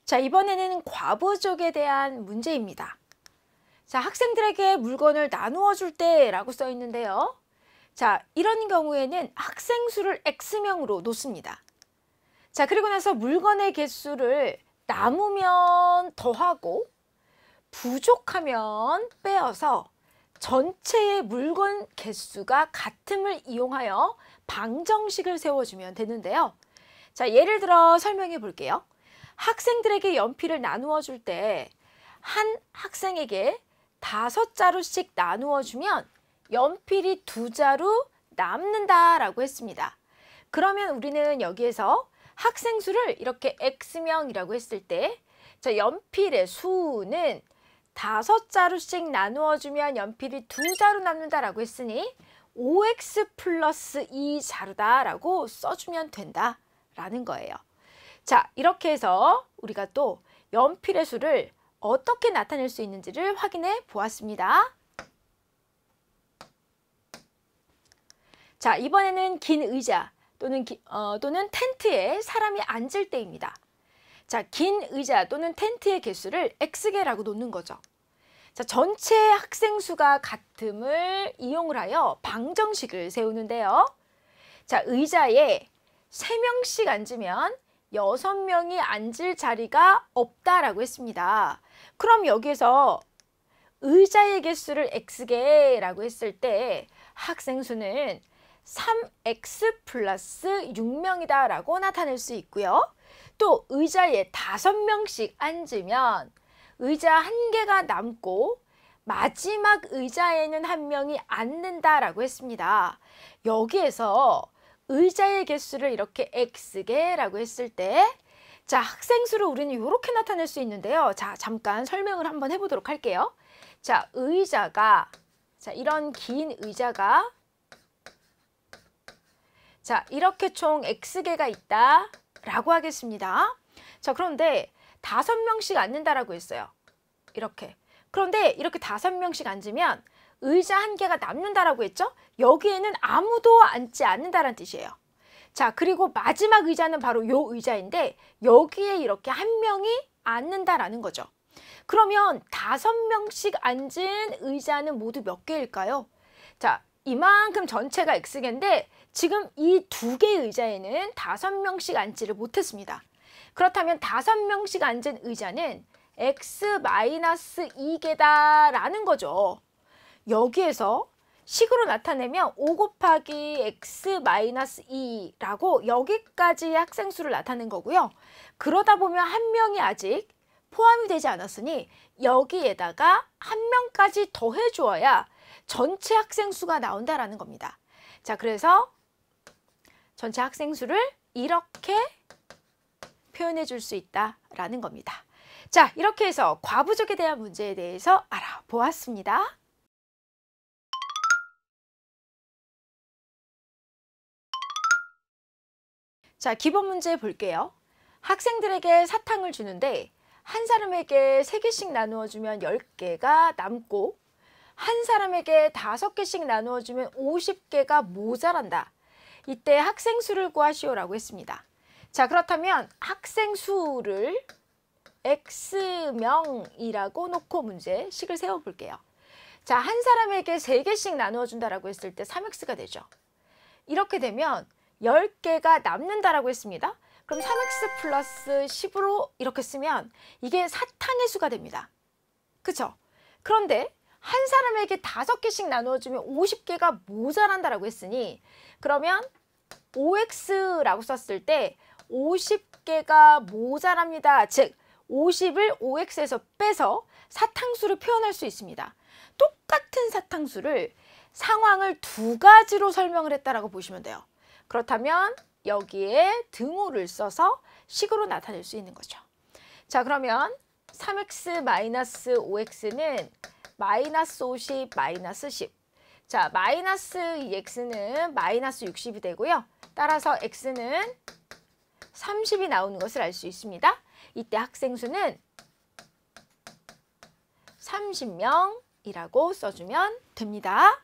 자, 이번에는 과부족에 대한 문제입니다. 자, 학생들에게 물건을 나누어 줄 때라고 써 있는데요. 자, 이런 경우에는 학생 수를 X명으로 놓습니다. 자, 그리고 나서 물건의 개수를 남으면 더하고 부족하면 빼어서 전체의 물건 개수가 같음을 이용하여 방정식을 세워주면 되는데요. 자, 예를 들어 설명해 볼게요. 학생들에게 연필을 나누어 줄 때 한 학생에게 5자루씩 나누어 주면 연필이 2자루 남는다라고 했습니다. 그러면 우리는 여기에서 학생 수를 이렇게 X명이라고 했을 때, 자, 연필의 수는 5자루씩 나누어 주면 연필이 2자루 남는다라고 했으니 5X 플러스 2자루다라고 써주면 된다라는 거예요. 자, 이렇게 해서 우리가 또 연필의 수를 어떻게 나타낼 수 있는지를 확인해 보았습니다. 자, 이번에는 긴 의자 또는 텐트에 사람이 앉을 때입니다. 자, 긴 의자 또는 텐트의 개수를 X개라고 놓는 거죠. 자, 전체 학생 수가 같음을 이용을 하여 방정식을 세우는데요. 자, 의자에 3명씩 앉으면 6명이 앉을 자리가 없다라고 했습니다. 그럼 여기에서 의자의 개수를 X개라고 했을 때 학생 수는 3X 플러스 6명이다 라고 나타낼 수 있고요. 또 의자에 5명씩 앉으면 의자 1개가 남고 마지막 의자에는 1명이 앉는다라고 했습니다. 여기에서 의자의 개수를 이렇게 X개라고 했을 때, 자, 학생 수를 우리는 이렇게 나타낼 수 있는데요. 자, 잠깐 설명을 한번 해보도록 할게요. 자, 의자가, 자, 이런 긴 의자가, 자, 이렇게 총 X개가 있다 라고 하겠습니다. 자, 그런데 5명씩 앉는다라고 했어요. 이렇게. 그런데 이렇게 5명씩 앉으면 의자 1개가 남는다라고 했죠? 여기에는 아무도 앉지 않는다는 뜻이에요. 자, 그리고 마지막 의자는 바로 이 의자인데 여기에 이렇게 1명이 앉는다라는 거죠. 그러면 5명씩 앉은 의자는 모두 몇 개일까요? 자, 이만큼 전체가 X개인데 지금 이 2개의 의자에는 5명씩 앉지를 못했습니다. 그렇다면 5명씩 앉은 의자는 X-2개다라는 거죠. 여기에서 식으로 나타내면 5 곱하기 X-2라고 여기까지 학생 수를 나타낸 거고요. 그러다 보면 1명이 아직 포함이 되지 않았으니 여기에다가 1명까지 더해 주어야 전체 학생 수가 나온다라는 겁니다. 자, 그래서 전체 학생 수를 이렇게 표현해 줄 수 있다라는 겁니다. 자, 이렇게 해서 과부족에 대한 문제에 대해서 알아보았습니다. 자, 기본 문제 볼게요. 학생들에게 사탕을 주는데 한 사람에게 3개씩 나누어 주면 10개가 남고 한 사람에게 5개씩 나누어 주면 50개가 모자란다. 이때 학생 수를 구하시오라고 했습니다. 자, 그렇다면 학생 수를 X명이라고 놓고 문제 식을 세워 볼게요. 자, 한 사람에게 3개씩 나누어 준다라고 했을 때 3X가 되죠. 이렇게 되면 10개가 남는다라고 했습니다. 그럼 3X 플러스 10으로 이렇게 쓰면 이게 사탕의 수가 됩니다. 그쵸? 그런데 한 사람에게 5개씩 나누어주면 50개가 모자란다라고 했으니 그러면 5X라고 썼을 때 50개가 모자랍니다. 즉 50을 5X에서 빼서 사탕수를 표현할 수 있습니다. 똑같은 사탕수를 상황을 2가지로 설명을 했다라고 보시면 돼요. 그렇다면 여기에 등호를 써서 식으로 나타낼 수 있는 거죠. 자, 그러면 3X 마이너스 5X는 마이너스 50 마이너스 10. 자, 마이너스 이 X는 마이너스 60이 되고요. 따라서 X는 30이 나오는 것을 알 수 있습니다. 이때 학생 수는 30명이라고 써주면 됩니다.